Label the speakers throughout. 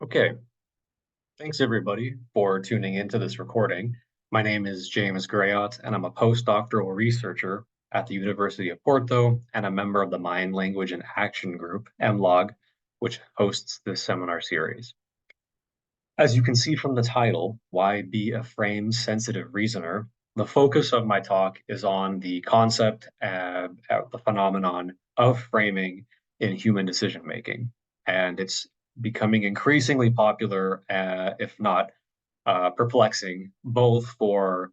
Speaker 1: Okay, thanks everybody for tuning into this recording. My name is James Grayot, and I'm a postdoctoral researcher at the University of Porto and a member of the Mind, Language, and Action Group, MLOG, which hosts this seminar series. As you can see from the title, Why Be a Frame-Sensitive Reasoner? The focus of my talk is on the concept and the phenomenon of framing in human decision-making. And it's becoming increasingly popular, if not perplexing, both for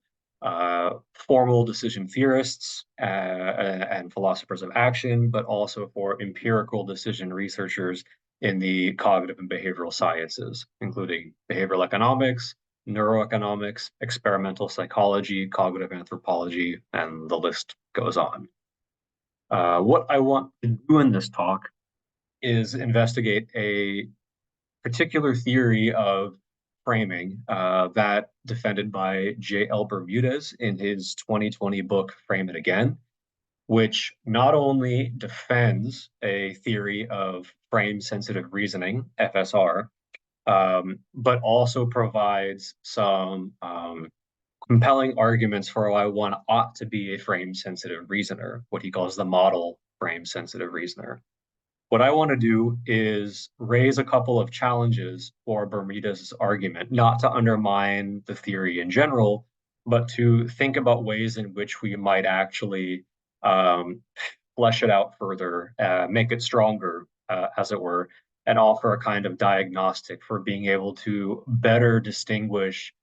Speaker 1: formal decision theorists and philosophers of action, but also for empirical decision researchers in the cognitive and behavioral sciences, including behavioral economics, neuroeconomics, experimental psychology, cognitive anthropology, and the list goes on. What I want to do in this talk is investigate a particular theory of framing that defended by J.L. Bermúdez in his 2020 book, Frame It Again, which not only defends a theory of frame-sensitive reasoning, FSR, but also provides some compelling arguments for why one ought to be a frame-sensitive reasoner, what he calls the model frame-sensitive reasoner. What I want to do is raise a couple of challenges for Bermúdez's argument, not to undermine the theory in general, but to think about ways in which we might actually flesh it out further, make it stronger, as it were, and offer a kind of diagnostic for being able to better distinguish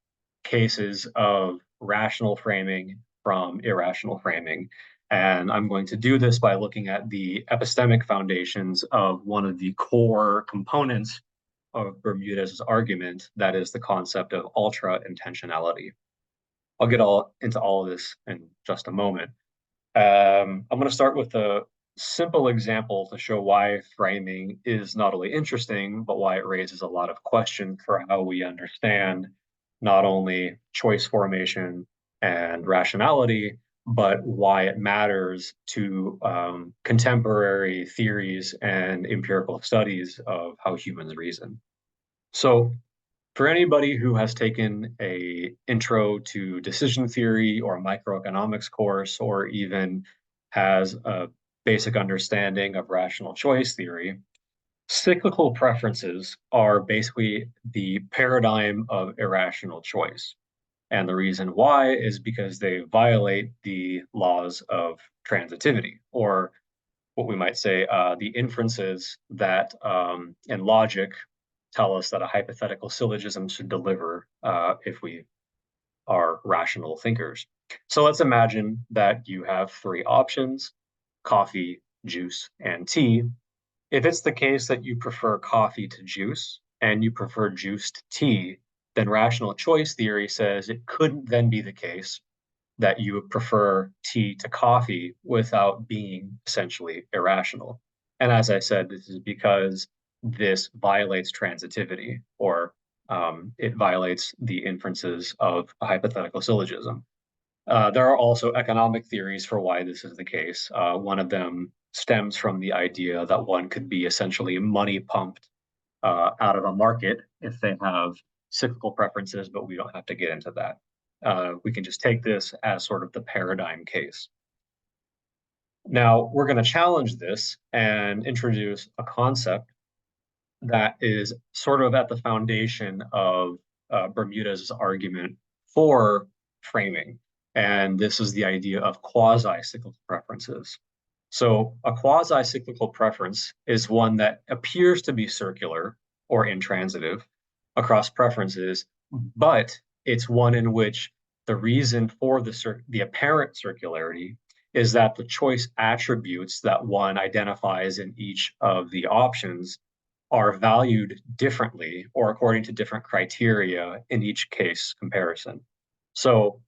Speaker 1: cases of rational framing from irrational framing. And I'm going to do this by looking at the epistemic foundations of one of the core components of Bermúdez's argument, that is the concept of ultra-intensionality. I'll get into all of this in just a moment. I'm going to start with a simple example to show why framing is not only interesting, but why it raises a lot of questions for how we understand not only choice formation and rationality, but why it matters to contemporary theories and empirical studies of how humans reason. So for anybody who has taken a intro to decision theory or microeconomics course, or even has a basic understanding of rational choice theory, cyclical preferences are basically the paradigm of irrational choice. And the reason why is because they violate the laws of transitivity, or what we might say, the inferences that in logic tell us that a hypothetical syllogism should deliver if we are rational thinkers. So let's imagine that you have three options: coffee, juice, and tea. If it's the case that you prefer coffee to juice and you prefer juice to tea, then rational choice theory says it couldn't then be the case that you would prefer tea to coffee without being essentially irrational. And as I said, this is because this violates transitivity, or it violates the inferences of a hypothetical syllogism. There are also economic theories for why this is the case. One of them stems from the idea that one could be essentially money pumped out of a market if they have cyclical preferences, but we don't have to get into that. We can just take this as sort of the paradigm case. Now, we're going to challenge this and introduce a concept that is sort of at the foundation of Bermúdez's argument for framing. And this is the idea of quasi-cyclical preferences. So a quasi-cyclical preference is one that appears to be circular or intransitive across preferences, but it's one in which the reason for the apparent circularity is that the choice attributes that one identifies in each of the options are valued differently or according to different criteria in each case comparison. So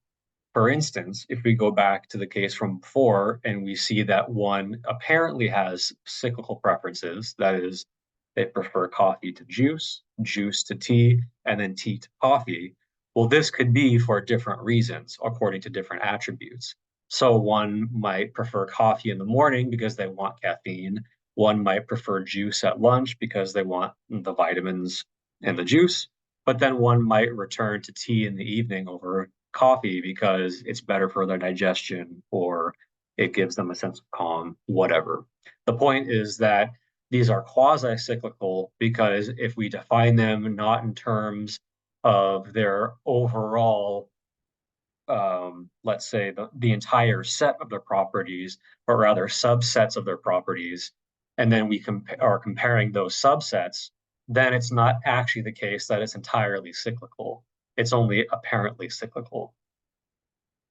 Speaker 1: for instance, if we go back to the case from before and we see that one apparently has cyclical preferences, that is, they prefer coffee to juice, juice to tea, and then tea to coffee. Well, this could be for different reasons according to different attributes. So one might prefer coffee in the morning because they want caffeine. One might prefer juice at lunch because they want the vitamins in the juice, but then one might return to tea in the evening over coffee because it's better for their digestion or it gives them a sense of calm, whatever. The point is that these are quasi-cyclical because if we define them not in terms of their overall, let's say the entire set of their properties, but rather subsets of their properties, and then we are comparing those subsets, then it's not actually the case that it's entirely cyclical. It's only apparently cyclical.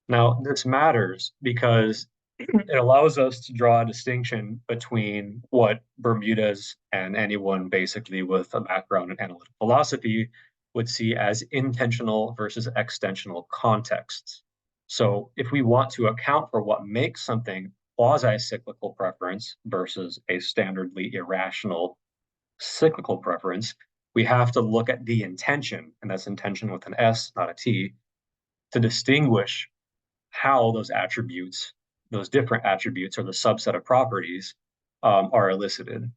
Speaker 1: Now, this matters because it allows us to draw a distinction between what Bermúdez and anyone basically with a background in analytic philosophy would see as intentional versus extensional contexts. So if we want to account for what makes something quasi-cyclical preference versus a standardly irrational cyclical preference, we have to look at the intention, and that's intention with an S, not a T, to distinguish how those attributes, those different attributes or the subset of properties are elicited.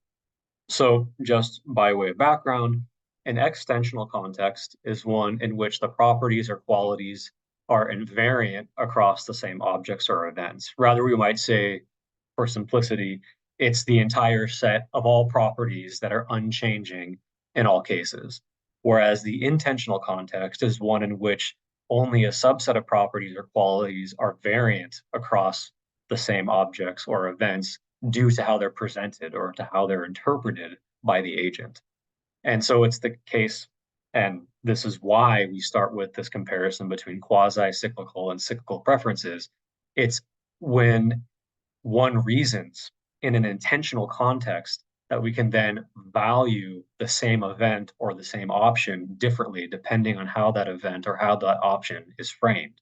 Speaker 1: So just by way of background, an extensional context is one in which the properties or qualities are invariant across the same objects or events. Rather, we might say, for simplicity, it's the entire set of all properties that are unchanging in all cases. Whereas the intensional context is one in which only a subset of properties or qualities are variant across the same objects or events due to how they're presented or to how they're interpreted by the agent. And so it's the case, and this is why we start with this comparison between quasi-cyclical and cyclical preferences. It's when one reasons in an intentional context that we can then value the same event or the same option differently depending on how that event or how that option is framed.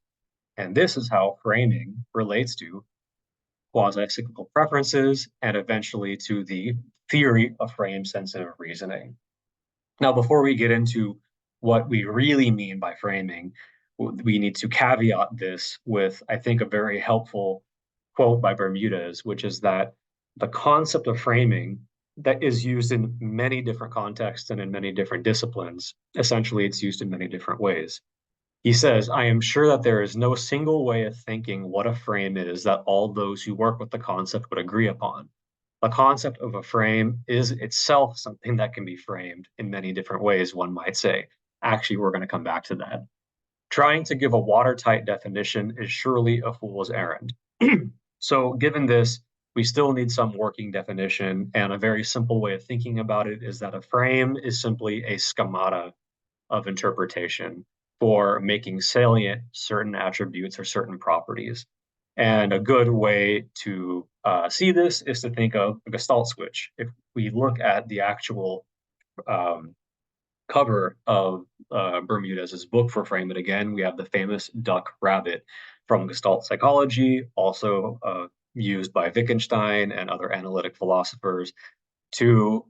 Speaker 1: And this is how framing relates to quasi-cyclical preferences and eventually to the theory of frame-sensitive reasoning. Now, before we get into what we really mean by framing, we need to caveat this with, I think, a very helpful quote by Bermúdez, which is that the concept of framing that is used in many different contexts and in many different disciplines, essentially it's used in many different ways. He says, I am sure that there is no single way of thinking what a frame is that all those who work with the concept would agree upon. The concept of a frame is itself something that can be framed in many different ways, one might say. Actually, we're going to come back to that. Trying to give a watertight definition is surely a fool's errand. So given this, we still need some working definition, and a very simple way of thinking about it is that a frame is simply a schemata of interpretation for making salient certain attributes or certain properties. And a good way to see this is to think of a Gestalt switch. If we look at the actual cover of Bermúdez's book for Frame It Again, we have the famous duck rabbit from Gestalt psychology, also used by Wittgenstein and other analytic philosophers to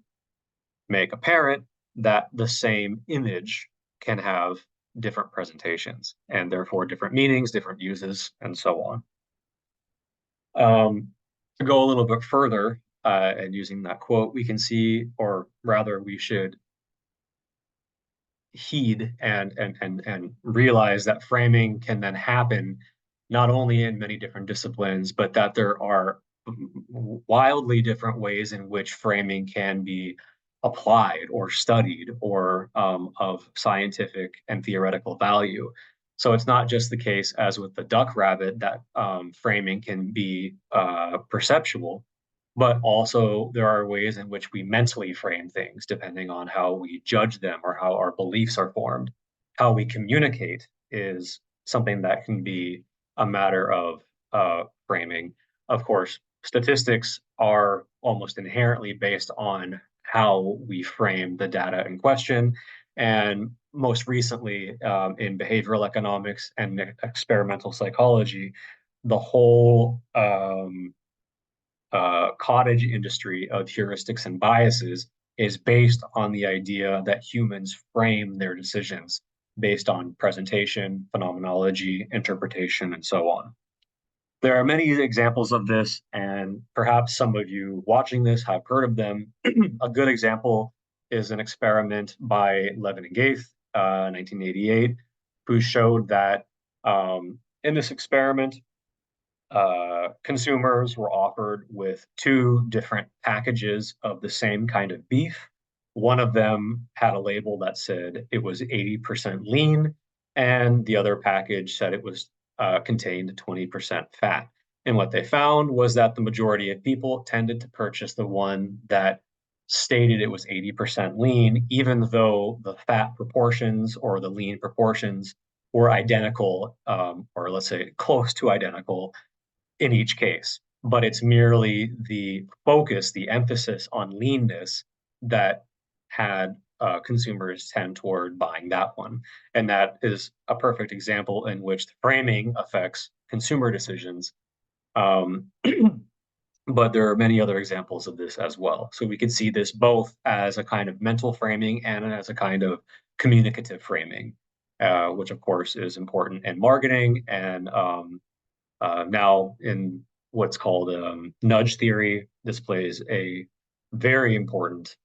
Speaker 1: make apparent that the same image can have different presentations and therefore different meanings, different uses, and so on. To go a little bit further, and using that quote, we can see, or rather, we should heed and realize that framing can then happen not only in many different disciplines, but that there are wildly different ways in which framing can be applied or studied or of scientific and theoretical value. So it's not just the case as with the duck rabbit that framing can be perceptual, but also there are ways in which we mentally frame things depending on how we judge them or how our beliefs are formed. How we communicate is something that can be a matter of framing. Of course, statistics are almost inherently based on how we frame the data in question. And most recently, in behavioral economics and experimental psychology, the whole cottage industry of heuristics and biases is based on the idea that humans frame their decisions based on presentation, phenomenology, interpretation, and so on. There are many examples of this, and perhaps some of you watching this have heard of them. A good example is an experiment by Levin and Gaith, 1988, who showed that in this experiment, consumers were offered with two different packages of the same kind of beef. One of them had a label that said it was 80% lean, and the other package said it was contained 20% fat. And what they found was that the majority of people tended to purchase the one that stated it was 80% lean, even though the fat proportions or the lean proportions were identical, or let's say close to identical in each case. But it's merely the focus, the emphasis on leanness that had consumers tend toward buying that one. And that is a perfect example in which the framing affects consumer decisions. Um, but there are many other examples of this as well. So we could see this both as a kind of mental framing and as a kind of communicative framing, which of course is important in marketing and now in what's called nudge theory. This plays very important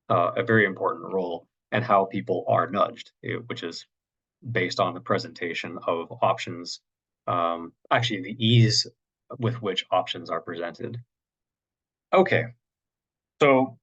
Speaker 1: a very important role in how people are nudged, which is based on the presentation of options, actually the ease with which options are presented. Okay, so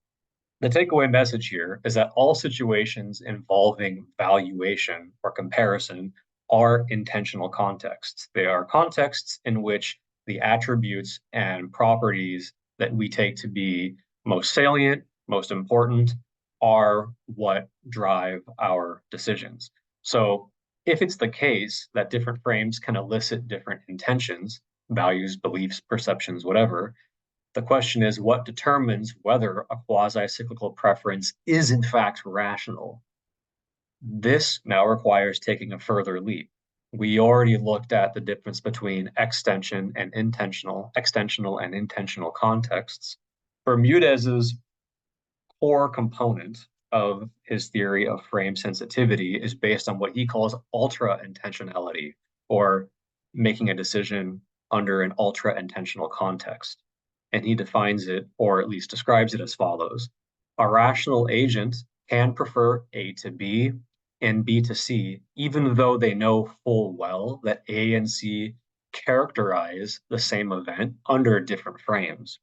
Speaker 1: the takeaway message here is that all situations involving valuation or comparison are intentional contexts. They are contexts in which the attributes and properties that we take to be most salient, most important, are what drive our decisions. So if it's the case that different frames can elicit different intentions, values, beliefs, perceptions, whatever, the question is what determines whether a quasi-cyclical preference is in fact rational? This now requires taking a further leap. We already looked at the difference between extensional and intentional contexts. Bermúdez's core component of his theory of frame sensitivity is based on what he calls ultra-intentionality, or making a decision under an ultra-intentional context. And he defines it, or at least describes it as follows. A rational agent can prefer A to B and B to C, even though they know full well that A and C characterize the same event under different frames.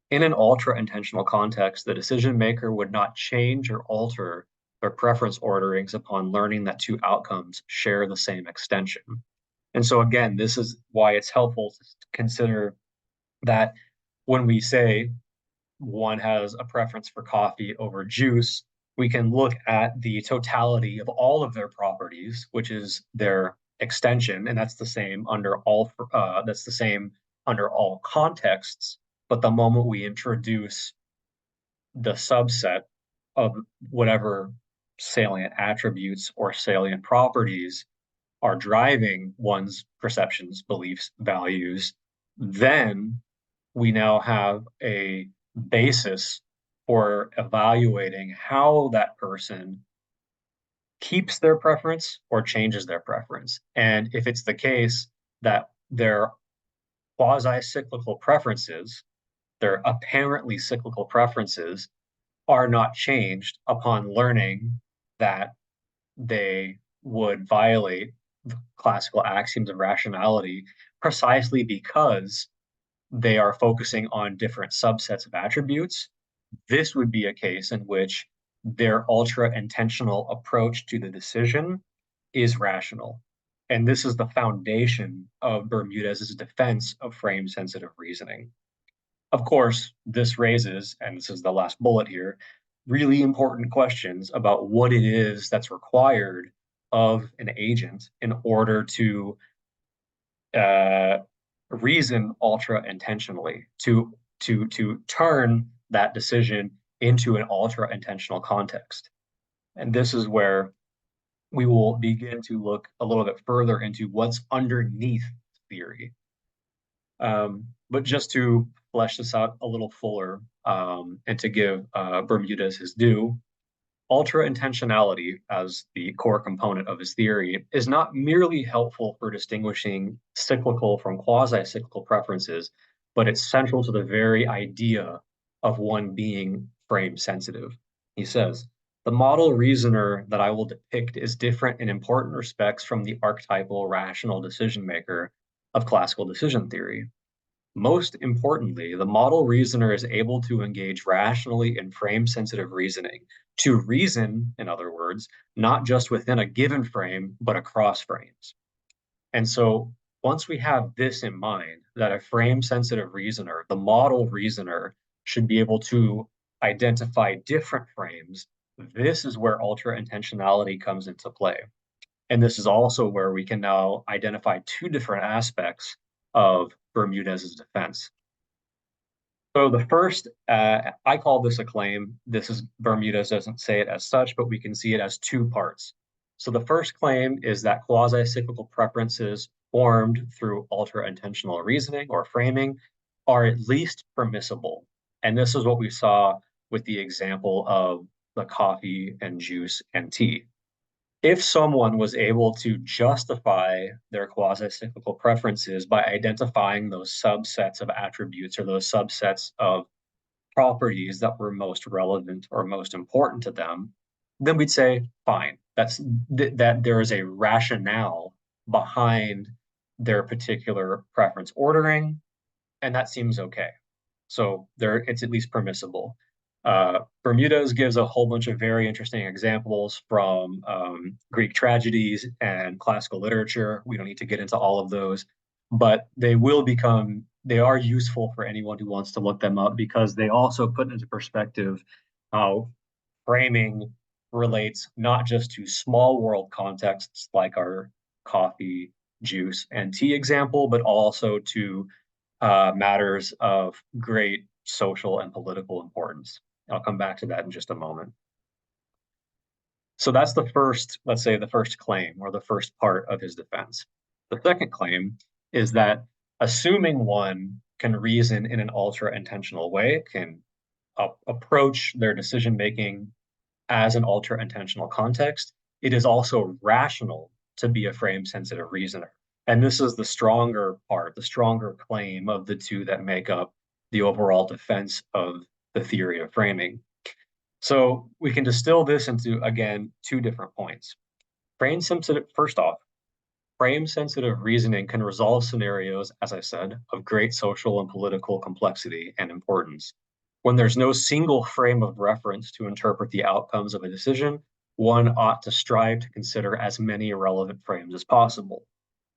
Speaker 1: In an ultra-intentional context, the decision maker would not change or alter their preference orderings upon learning that two outcomes share the same extension. And so again, this is why it's helpful to consider that when we say one has a preference for coffee over juice, we can look at the totality of all of their properties, which is their extension, and that's the same under all contexts. But the moment we introduce the subset of whatever salient attributes or salient properties are driving one's perceptions, beliefs, values, then we now have a basis for evaluating how that person keeps their preference or changes their preference. And if it's the case that their quasi-cyclical preferences, their apparently cyclical preferences, are not changed upon learning that they would violate the classical axioms of rationality precisely because they are focusing on different subsets of attributes, this would be a case in which their ultra-intentional approach to the decision is rational. And this is the foundation of Bermúdez's defense of frame-sensitive reasoning. Of course, this raises, and this is the last bullet here, really important questions about what it is that's required of an agent in order to reason ultra-intentionally, to turn that decision into an ultra-intentional context. And this is where we will begin to look a little bit further into what's underneath theory. But just to flesh this out a little fuller, and to give Bermúdez his due, ultra-intentionality as the core component of his theory is not merely helpful for distinguishing cyclical from quasi-cyclical preferences, but it's central to the very idea of one being frame sensitive. He says, the model reasoner that I will depict is different in important respects from the archetypal rational decision maker of classical decision theory. Most importantly, the model reasoner is able to engage rationally in frame-sensitive reasoning, to reason, in other words, not just within a given frame, but across frames. And so once we have this in mind, that a frame-sensitive reasoner, the model reasoner, should be able to identify different frames, this is where ultra-intentionality comes into play. And this is also where we can now identify two different aspects of Bermúdez's defense. So the first, I call this a claim. This is Bermúdez doesn't say it as such, but we can see it as two parts. So the first claim is that quasi-cyclical preferences formed through ultra-intentional reasoning or framing are at least permissible. And this is what we saw with the example of the coffee and juice and tea. If someone was able to justify their quasi-cyclical preferences by identifying those subsets of attributes or those subsets of properties that were most relevant or most important to them, then we'd say, fine, that there is a rationale behind their particular preference ordering, and that seems okay. So it's at least permissible. Bermúdez gives a whole bunch of very interesting examples from Greek tragedies and classical literature. We don't need to get into all of those, but they are useful for anyone who wants to look them up because they also put into perspective how framing relates not just to small world contexts like our coffee, juice, and tea example, but also to matters of great social and political importance. I'll come back to that in just a moment. So that's the first, let's say, the first claim or the first part of his defense. The second claim is that assuming one can reason in an ultra-intentional way, can approach their decision-making as an ultra-intentional context, it is also rational to be a frame-sensitive reasoner. And this is the stronger part, the stronger claim of the two that make up the overall defense of the theory of framing. So we can distill this into, again, two different points. First off, frame-sensitive reasoning can resolve scenarios, as I said, of great social and political complexity and importance. When there's no single frame of reference to interpret the outcomes of a decision, one ought to strive to consider as many relevant frames as possible.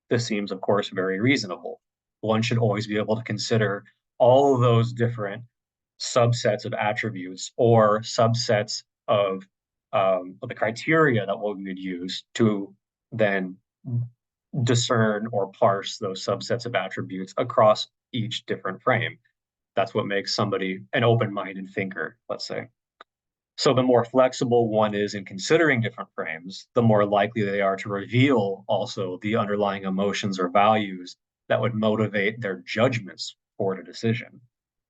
Speaker 1: This seems, of course, very reasonable. One should always be able to consider all of those different subsets of attributes or subsets of the criteria that we would use to then discern or parse those subsets of attributes across each different frame. That's what makes somebody an open-minded thinker, let's say. So the more flexible one is in considering different frames, the more likely they are to reveal also the underlying emotions or values that would motivate their judgments for the decision.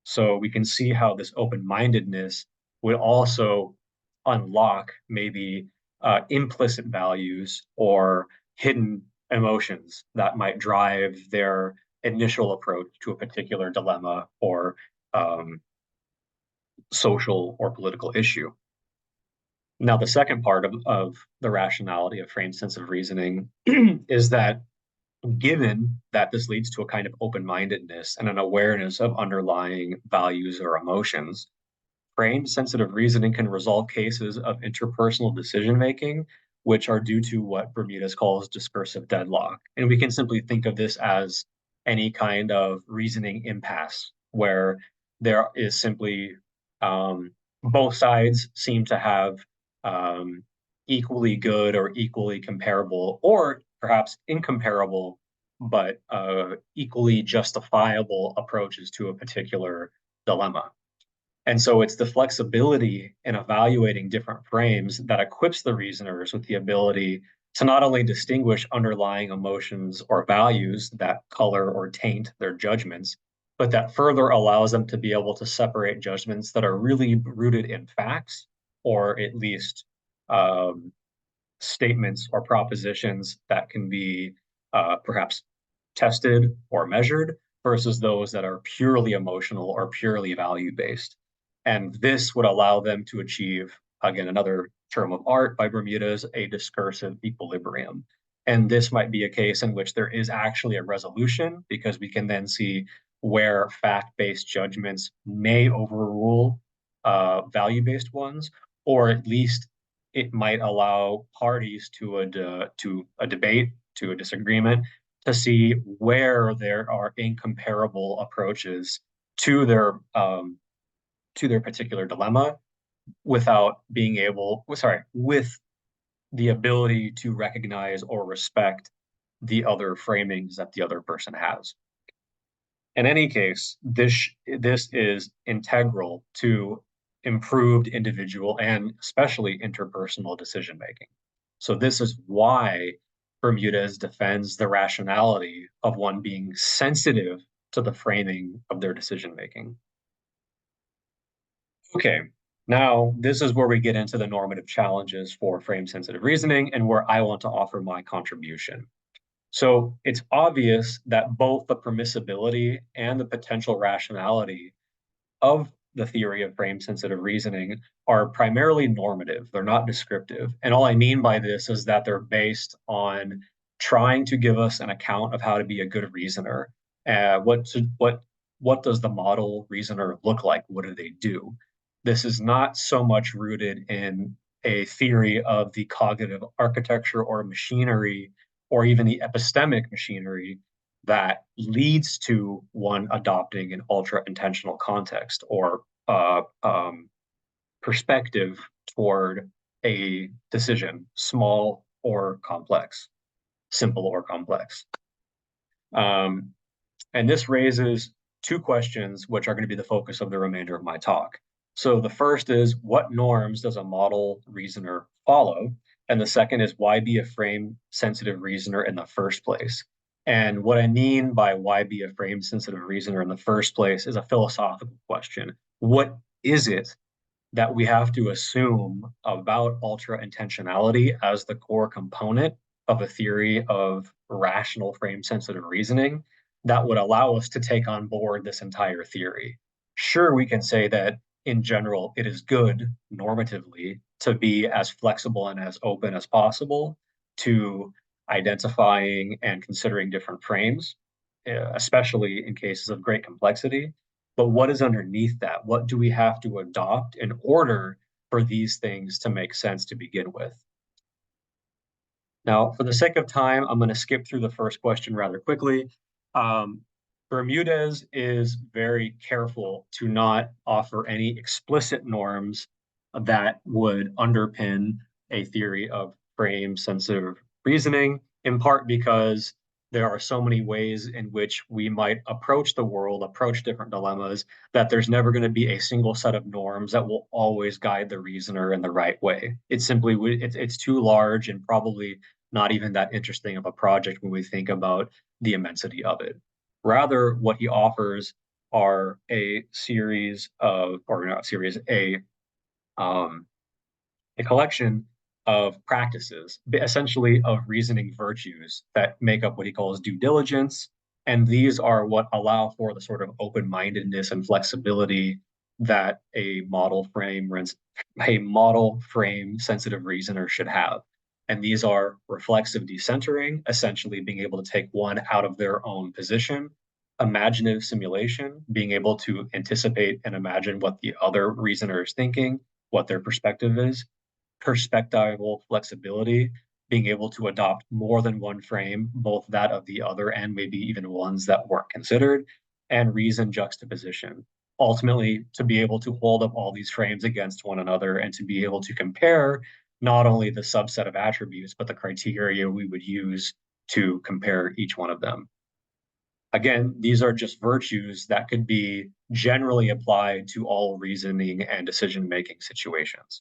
Speaker 1: So we can see how this open-mindedness would also unlock maybe implicit values or hidden emotions that might drive their initial approach to a particular dilemma or social or political issue. Now, the second part of the rationality of frame-sensitive reasoning is that given that this leads to a kind of open-mindedness and an awareness of underlying values or emotions, frame-sensitive reasoning can resolve cases of interpersonal decision-making, which are due to what Bermúdez calls discursive deadlock. And we can simply think of this as any kind of reasoning impasse, where there is simply both sides seem to have equally good or equally comparable, or perhaps incomparable, but equally justifiable approaches to a particular dilemma. And so it's the flexibility in evaluating different frames that equips the reasoners with the ability to not only distinguish underlying emotions or values that color or taint their judgments, but that further allows them to be able to separate judgments that are really rooted in facts, or at least statements or propositions that can be perhaps tested or measured, versus those that are purely emotional or purely value-based. And this would allow them to achieve, again, another term of art by Bermúdez, a discursive equilibrium. And this might be a case in which there is actually a resolution, because we can then see where fact-based judgments may overrule value-based ones, or at least it might allow parties to a debate, to a disagreement, to see where there are incomparable approaches to their particular dilemma without being able, with the ability to recognize or respect the other framings that the other person has. In any case, this is integral to improved individual and especially interpersonal decision making. So this is why Bermúdez defends the rationality of one being sensitive to the framing of their decision making. Okay, now this is where we get into the normative challenges for frame-sensitive reasoning and where I want to offer my contribution. So it's obvious that both the permissibility and the potential rationality of the theory of frame-sensitive reasoning are primarily normative. They're not descriptive. And all I mean by this is that they're based on trying to give us an account of how to be a good reasoner. What does the model reasoner look like? What do they do? This is not so much rooted in a theory of the cognitive architecture or machinery or even the epistemic machinery that leads to one adopting an ultra-intentional context or perspective toward a decision, small or complex, simple or complex. Um, and this raises two questions, which are going to be the focus of the remainder of my talk. So the first is, what norms does a model reasoner follow? And the second is, why be a frame-sensitive reasoner in the first place? And what I mean by why be a frame-sensitive reasoner in the first place is a philosophical question. What is it that we have to assume about ultra-intentionality as the core component of a theory of rational frame-sensitive reasoning that would allow us to take on board this entire theory? Sure, we can say that in general, it is good normatively to be as flexible and as open as possible to identifying and considering different frames, especially in cases of great complexity. But what is underneath that? What do we have to adopt in order for these things to make sense to begin with? Now, for the sake of time, I'm going to skip through the first question rather quickly. Um, Bermúdez is very careful to not offer any explicit norms that would underpin a theory of frame-sensitive reasoning, in part because there are so many ways in which we might approach the world, approach different dilemmas, that there's never going to be a single set of norms that will always guide the reasoner in the right way. It's simply, it's too large and probably not even that interesting of a project when we think about the immensity of it. Rather, what he offers are a series of, or not series, a collection of practices, essentially of reasoning virtues that make up what he calls due diligence. And these are what allow for the sort of open-mindedness and flexibility that a model frame sensitive reasoner should have. And these are reflexive decentering, essentially being able to take one out of their own position, imaginative simulation, being able to anticipate and imagine what the other reasoner is thinking, what their perspective is, perspectival flexibility, being able to adopt more than one frame, both that of the other and maybe even ones that weren't considered, and reason juxtaposition. Ultimately, to be able to hold up all these frames against one another and to be able to compare not only the subset of attributes, but the criteria we would use to compare each one of them. Again, these are just virtues that could be generally applied to all reasoning and decision-making situations.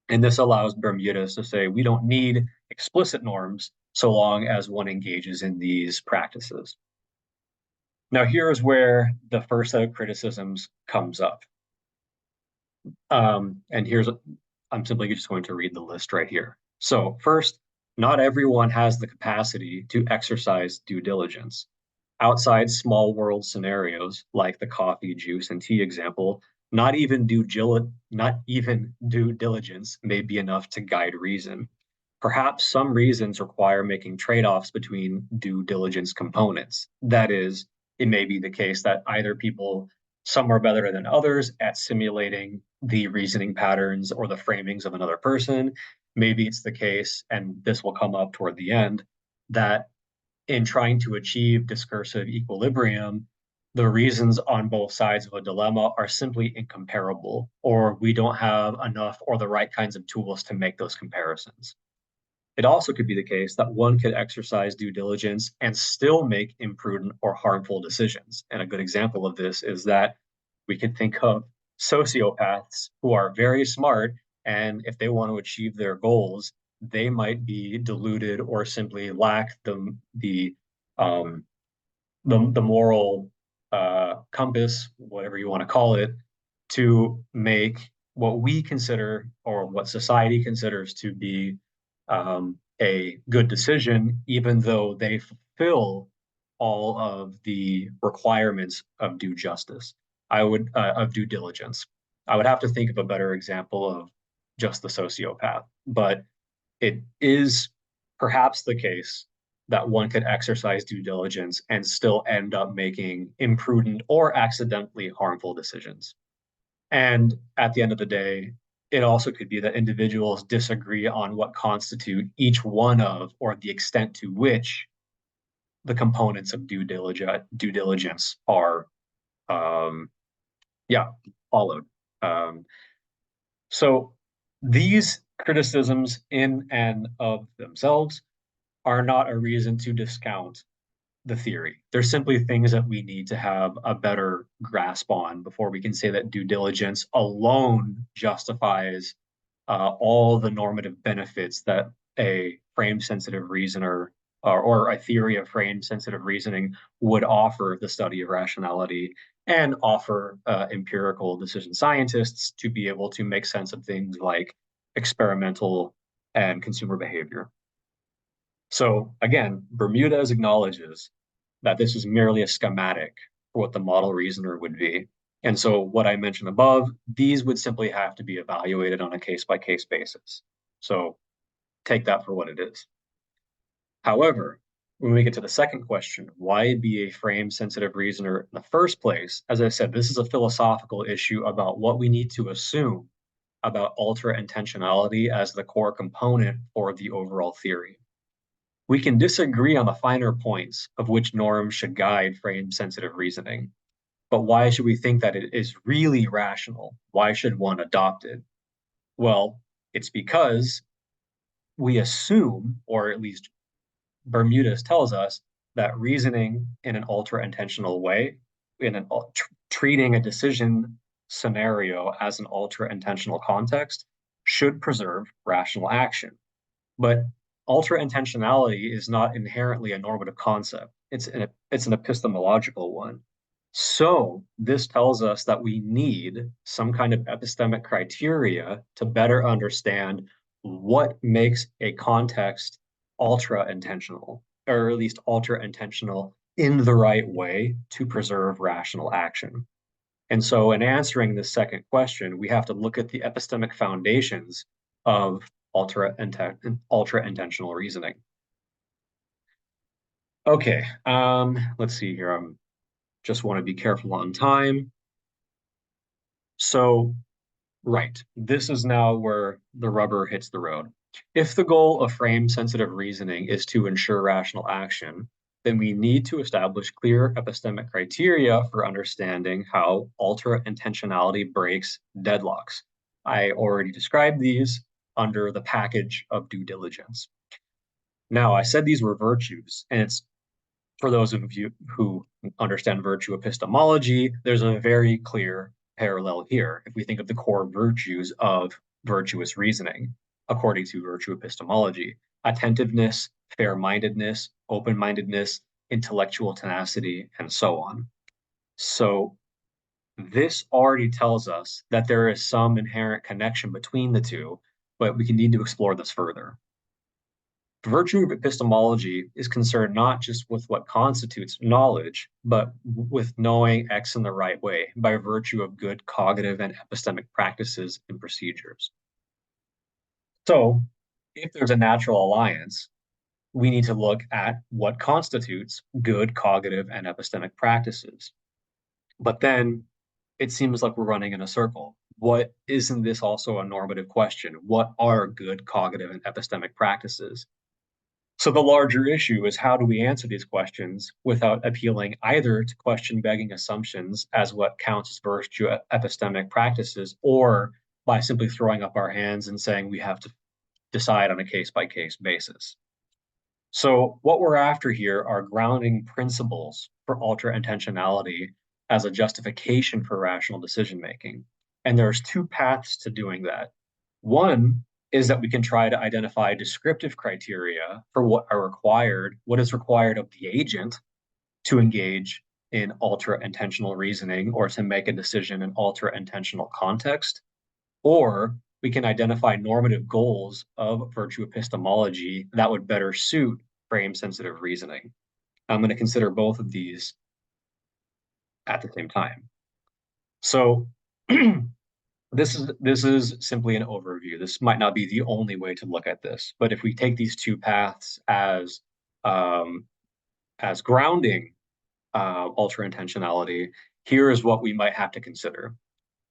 Speaker 1: And this allows Bermúdez to say, we don't need explicit norms so long as one engages in these practices. Now, here is where the first set of criticisms comes up. And I'm simply just going to read the list right here. So first, not everyone has the capacity to exercise due diligence. Outside small world scenarios, like the coffee, juice, and tea example, not even due diligence may be enough to guide reason. Perhaps some reasons require making trade-offs between due diligence components. That is, it may be the case that either some are better than others at simulating the reasoning patterns or the framings of another person. Maybe it's the case, and this will come up toward the end, that in trying to achieve discursive equilibrium, the reasons on both sides of a dilemma are simply incomparable, or we don't have enough or the right kinds of tools to make those comparisons. It also could be the case that one could exercise due diligence and still make imprudent or harmful decisions. And a good example of this is that we could think of sociopaths who are very smart, and if they want to achieve their goals, they might be deluded or simply lack um, the moral compass, whatever you want to call it, to make what we consider or what society considers to be a good decision, even though they fulfill all of the requirements of due justice. Of due diligence. I would have to think of a better example of just the sociopath, but it is perhaps the case that one could exercise due diligence and still end up making imprudent or accidentally harmful decisions. And at the end of the day, it also could be that individuals disagree on what constitute each one of or the extent to which the components of due diligence are um, yeah, followed. Um, so these criticisms in and of themselves are not a reason to discount the theory. They're simply things that we need to have a better grasp on before we can say that due diligence alone justifies all the normative benefits that a frame-sensitive reasoner or a theory of frame-sensitive reasoning would offer the study of rationality and offer empirical decision scientists to be able to make sense of things like experimental and consumer behavior. So again, Bermúdez acknowledges that this is merely a schematic for what the model reasoner would be. And so what I mentioned above, these would simply have to be evaluated on a case-by-case basis. So take that for what it is. However, when we get to the second question, why be a frame-sensitive reasoner in the first place? As I said, this is a philosophical issue about what we need to assume about ultra-intentionality as the core component for the overall theory. We can disagree on the finer points of which norms should guide frame-sensitive reasoning. But why should we think that it is really rational? Why should one adopt it? Well, it's because we assume, or at least Bermúdez tells us, that reasoning in an ultra-intentional way, treating a decision scenario as an ultra-intentional context, should preserve rational action. But ultra-intentionality is not inherently a normative concept. It's an epistemological one. So this tells us that we need some kind of epistemic criteria to better understand what makes a context ultra-intentional, or at least ultra-intentional in the right way to preserve rational action. And so in answering this second question, we have to look at the epistemic foundations of ultra-intentional reasoning. Okay, let's see here. Just want to be careful on time. So, right, this is now where the rubber hits the road. If the goal of frame-sensitive reasoning is to ensure rational action, then we need to establish clear epistemic criteria for understanding how ultra-intentionality breaks deadlocks. I already described these under the package of due diligence. Now, I said these were virtues, and it's for those of you who understand virtue epistemology, there's a very clear parallel here. If we think of the core virtues of virtuous reasoning, according to virtue epistemology, attentiveness, fair-mindedness, open-mindedness, intellectual tenacity, and so on. So this already tells us that there is some inherent connection between the two, but we can need to explore this further. Virtue epistemology is concerned not just with what constitutes knowledge, but with knowing X in the right way by virtue of good cognitive and epistemic practices and procedures. So, if there's a natural alliance, we need to look at what constitutes good cognitive and epistemic practices. But then it seems like we're running in a circle. What isn't this also a normative question? What are good cognitive and epistemic practices? So the larger issue is how do we answer these questions without appealing either to question begging assumptions as what counts as virtue epistemic practices, or by simply throwing up our hands and saying we have to decide on a case by case basis. So what we're after here are grounding principles for ultra-intentionality as a justification for rational decision making. And there's two paths to doing that. One is that we can try to identify descriptive criteria for what is required of the agent to engage in ultra-intentional reasoning or to make a decision in ultra-intentional context. Or we can identify normative goals of virtue epistemology that would better suit frame-sensitive reasoning. I'm going to consider both of these at the same time. So this is simply an overview. This might not be the only way to look at this, but if we take these two paths as grounding ultra-intentionality, here is what we might have to consider.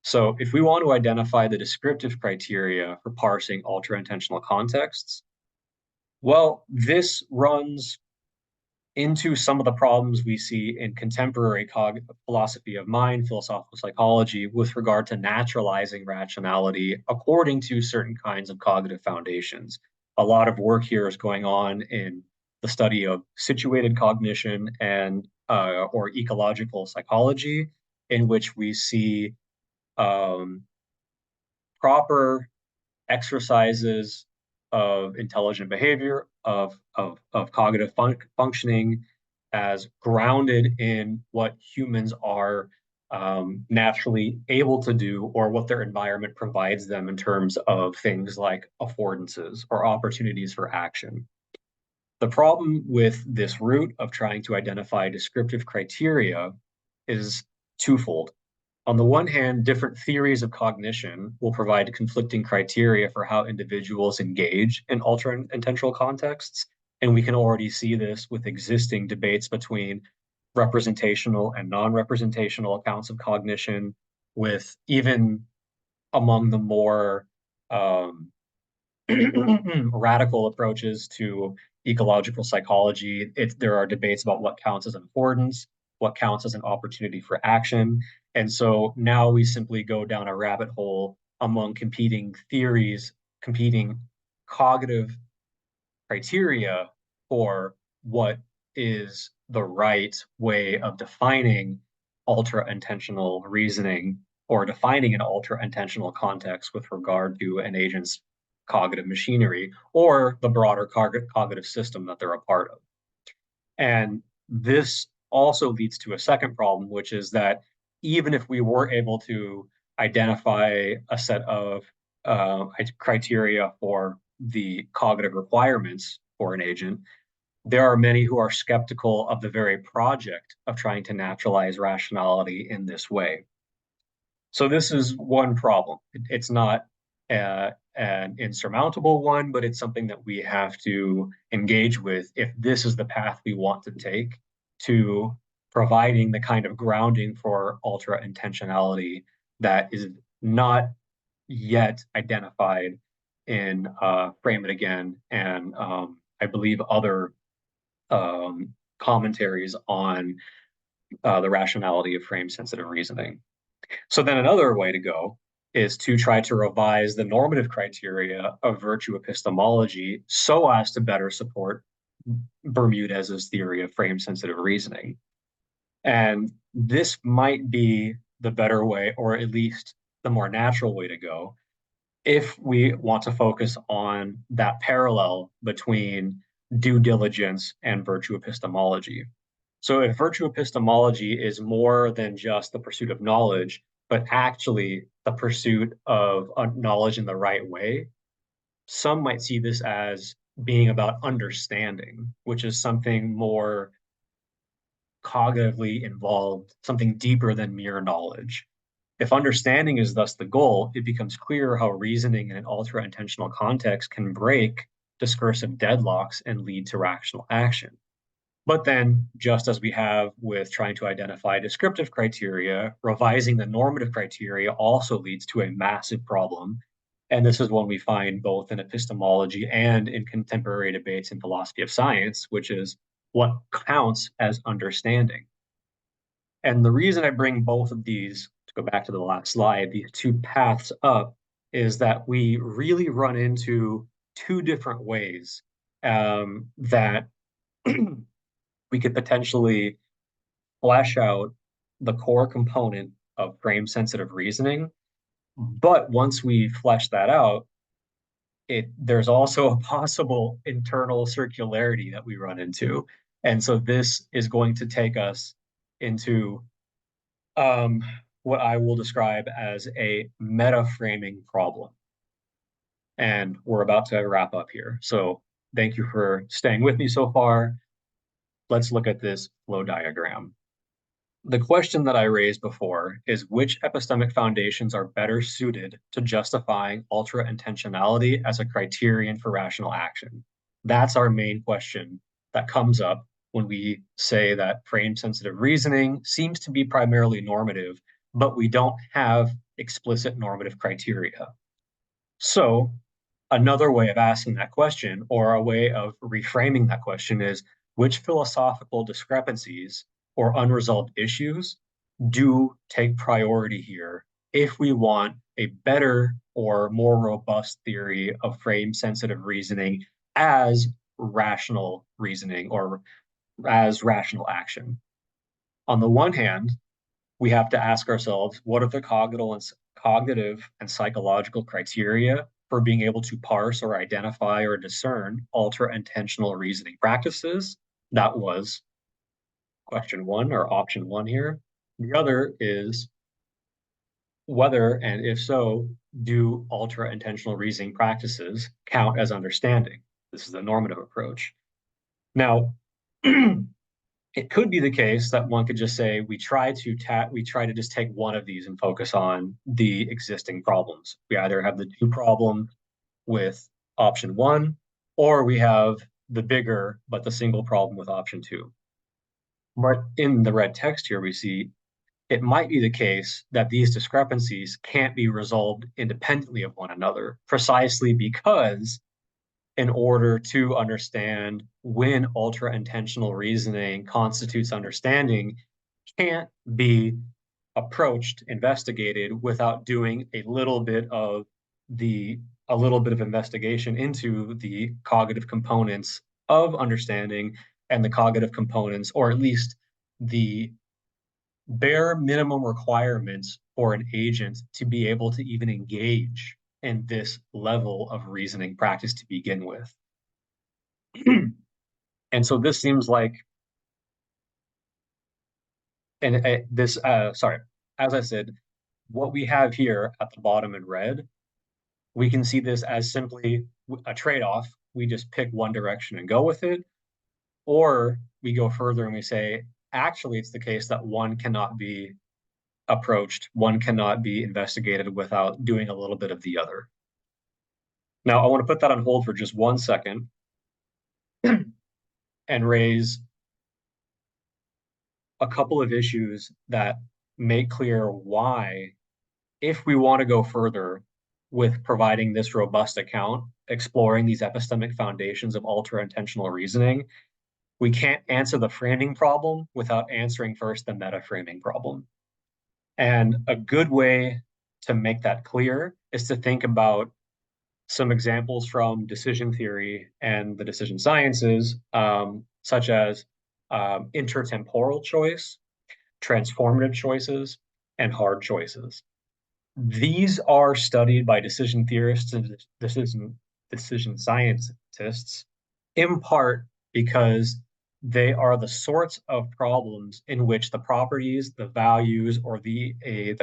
Speaker 1: So if we want to identify the descriptive criteria for parsing ultra-intentional contexts, well, this runs into some of the problems we see in contemporary philosophy of mind, philosophical psychology, with regard to naturalizing rationality according to certain kinds of cognitive foundations. A lot of work here is going on in the study of situated cognition and or ecological psychology, in which we see proper exercises of intelligent behavior, of cognitive functioning as grounded in what humans are naturally able to do or what their environment provides them in terms of things like affordances or opportunities for action. The problem with this route of trying to identify descriptive criteria is twofold. On the one hand, different theories of cognition will provide conflicting criteria for how individuals engage in ultra-intentional contexts. And we can already see this with existing debates between representational and non-representational accounts of cognition, with even among the more radical approaches to ecological psychology. There are debates about what counts as an affordance, what counts as an opportunity for action. And so now we simply go down a rabbit hole among competing theories, competing cognitive criteria for what is the right way of defining ultra-intentional reasoning or defining an ultra-intentional context with regard to an agent's cognitive machinery or the broader cognitive system that they're a part of. And this also leads to a second problem, which is that even if we were able to identify a set of criteria for the cognitive requirements for an agent, there are many who are skeptical of the very project of trying to naturalize rationality in this way. So this is one problem. It's not an insurmountable one, but it's something that we have to engage with if this is the path we want to take to providing the kind of grounding for ultra-intentionality that is not yet identified in Frame It Again and I believe other commentaries on the rationality of frame-sensitive reasoning. So then another way to go is to try to revise the normative criteria of virtue epistemology so as to better support Bermúdez's theory of frame-sensitive reasoning. And this might be the better way, or at least the more natural way to go, if we want to focus on that parallel between due diligence and virtue epistemology. So if virtue epistemology is more than just the pursuit of knowledge, but actually the pursuit of knowledge in the right way, some might see this as being about understanding, which is something more cognitively involved, something deeper than mere knowledge. If understanding is thus the goal, it becomes clear how reasoning in an ultra-intentional context can break discursive deadlocks and lead to rational action. But then, just as we have with trying to identify descriptive criteria, revising the normative criteria also leads to a massive problem. And this is one we find both in epistemology and in contemporary debates in philosophy of science, which is what counts as understanding. And the reason I bring both of these, to go back to the last slide, these two paths up, is that we really run into two different ways that we could potentially flesh out the core component of frame sensitive reasoning. But once we flesh that out, there's also a possible internal circularity that we run into. And so this is going to take us into um, what I will describe as a meta framing problem. And we're about to wrap up here. So thank you for staying with me so far. Let's look at this flow diagram. The question that I raised before is which epistemic foundations are better suited to justifying ultra-intentionality as a criterion for rational action? That's our main question that comes up when we say that frame-sensitive reasoning seems to be primarily normative, but we don't have explicit normative criteria. So another way of asking that question, or a way of reframing that question, is which philosophical discrepancies or unresolved issues do take priority here if we want a better or more robust theory of frame sensitive reasoning as rational reasoning or as rational action. On the one hand, we have to ask ourselves, what are the cognitive and psychological criteria for being able to parse or identify or discern ultra-intentional reasoning practices? That was question one or option one here. The other is whether, and if so, do ultra-intentional reasoning practices count as understanding? This is the normative approach. Now, it could be the case that one could just say we try to just take one of these and focus on the existing problems. We either have the two problem with option one, or we have the bigger but the single problem with option two. But in the red text here, we see it might be the case that these discrepancies can't be resolved independently of one another, precisely because in order to understand when ultra-intentional reasoning constitutes understanding can't be approached, investigated without doing a little bit of investigation into the cognitive components of understanding and the cognitive components, or at least the bare minimum requirements for an agent to be able to even engage in this level of reasoning practice to begin with. And so this seems like, and sorry, as I said, what we have here at the bottom in red, we can see this as simply a trade-off. We just pick one direction and go with it, or we go further and we say, actually, it's the case that one cannot be approached, one cannot be investigated without doing a little bit of the other. Now, I want to put that on hold for just 1 second and raise a couple of issues that make clear why, if we want to go further with providing this robust account, exploring these epistemic foundations of ultra-intentional reasoning, we can't answer the framing problem without answering first the meta-framing problem. And a good way to make that clear is to think about some examples from decision theory and the decision sciences, such as intertemporal choice, transformative choices, and hard choices. These are studied by decision theorists and decision scientists in part because they are the sorts of problems in which the properties, the values, or the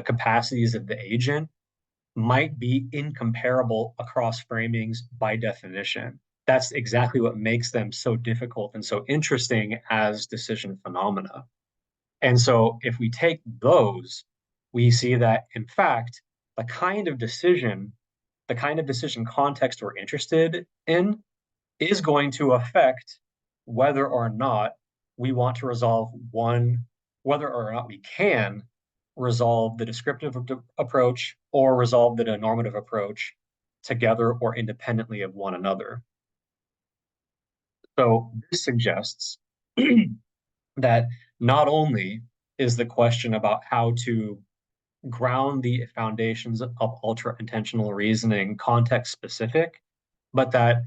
Speaker 1: capacities of the agent might be incomparable across framings by definition. That's exactly what makes them so difficult and so interesting as decision phenomena. And so if we take those, we see that in fact, the kind of decision, the kind of decision context we're interested in is going to affect whether or not we want to resolve one, whether or not we can resolve the descriptive approach or resolve the normative approach together or independently of one another. So this suggests that not only is the question about how to ground the foundations of ultra-intentional reasoning context specific, but that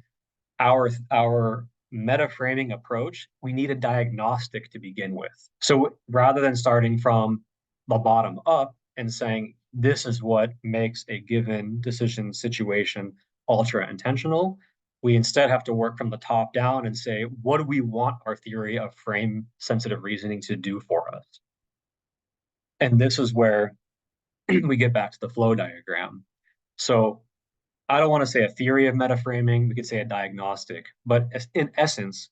Speaker 1: our meta framing approach, we need a diagnostic to begin with. So rather than starting from the bottom up and saying this is what makes a given decision situation ultra intentional, we instead have to work from the top down and say, what do we want our theory of frame sensitive reasoning to do for us? And this is where we get back to the flow diagram. So I don't want to say a theory of metaframing, we could say a diagnostic, but in essence,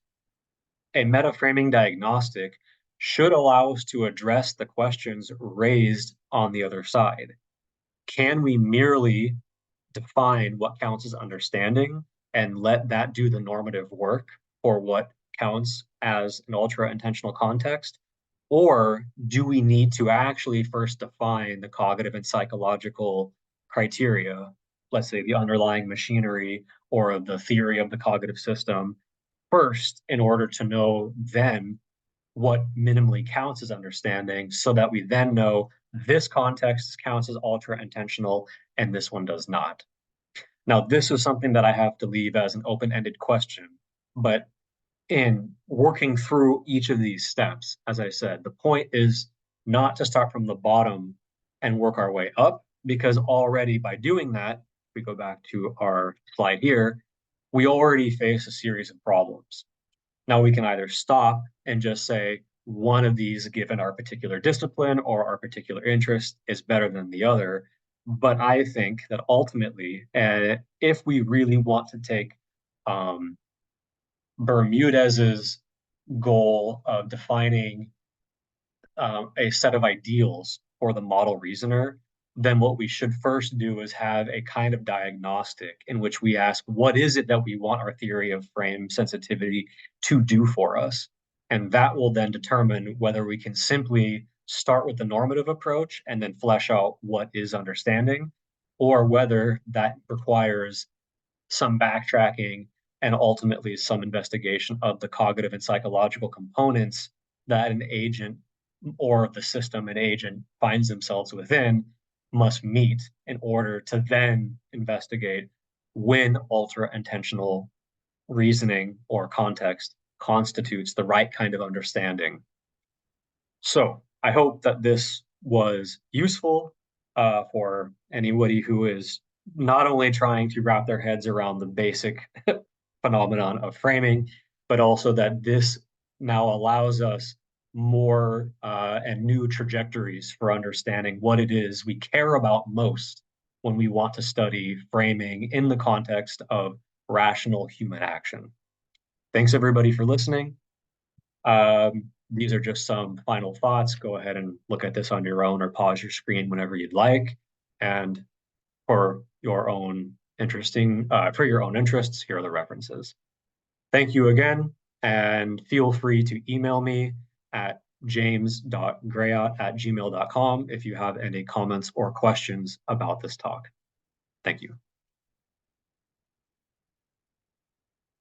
Speaker 1: a metaframing diagnostic should allow us to address the questions raised on the other side. Can we merely define what counts as understanding and let that do the normative work for what counts as an ultra intentional context? Or do we need to actually first define the cognitive and psychological criteria, let's say the underlying machinery or the theory of the cognitive system first, in order to know then what minimally counts as understanding, so that we then know this context counts as ultra intentional and this one does not. Now, this is something that I have to leave as an open-ended question, but in working through each of these steps, as I said, the point is not to start from the bottom and work our way up, because already by doing that, if we go back to our slide here, we already face a series of problems. Now we can either stop and just say one of these, given our particular discipline or our particular interest, is better than the other. But I think that ultimately, if we really want to take Bermúdez's goal of defining a set of ideals for the model reasoner, then what we should first do is have a kind of diagnostic in which we ask, what is it that we want our theory of frame sensitivity to do for us? And that will then determine whether we can simply start with the normative approach and then flesh out what is understanding, or whether that requires some backtracking and ultimately some investigation of the cognitive and psychological components that an agent or the system an agent finds themselves within must meet in order to then investigate when ultra intentional reasoning or context constitutes the right kind of understanding. So I hope that this was useful for anybody who is not only trying to wrap their heads around the basic phenomenon of framing, but also that this now allows us more and new trajectories for understanding what it is we care about most when we want to study framing in the context of rational human action. Thanks everybody for listening. These are just some final thoughts. Go ahead and look at this on your own or pause your screen whenever you'd like. And for your own for your own interests, here are the references. Thank you again, and feel free to email me at james.grayot@gmail.com if you have any comments or questions about this talk. Thank you.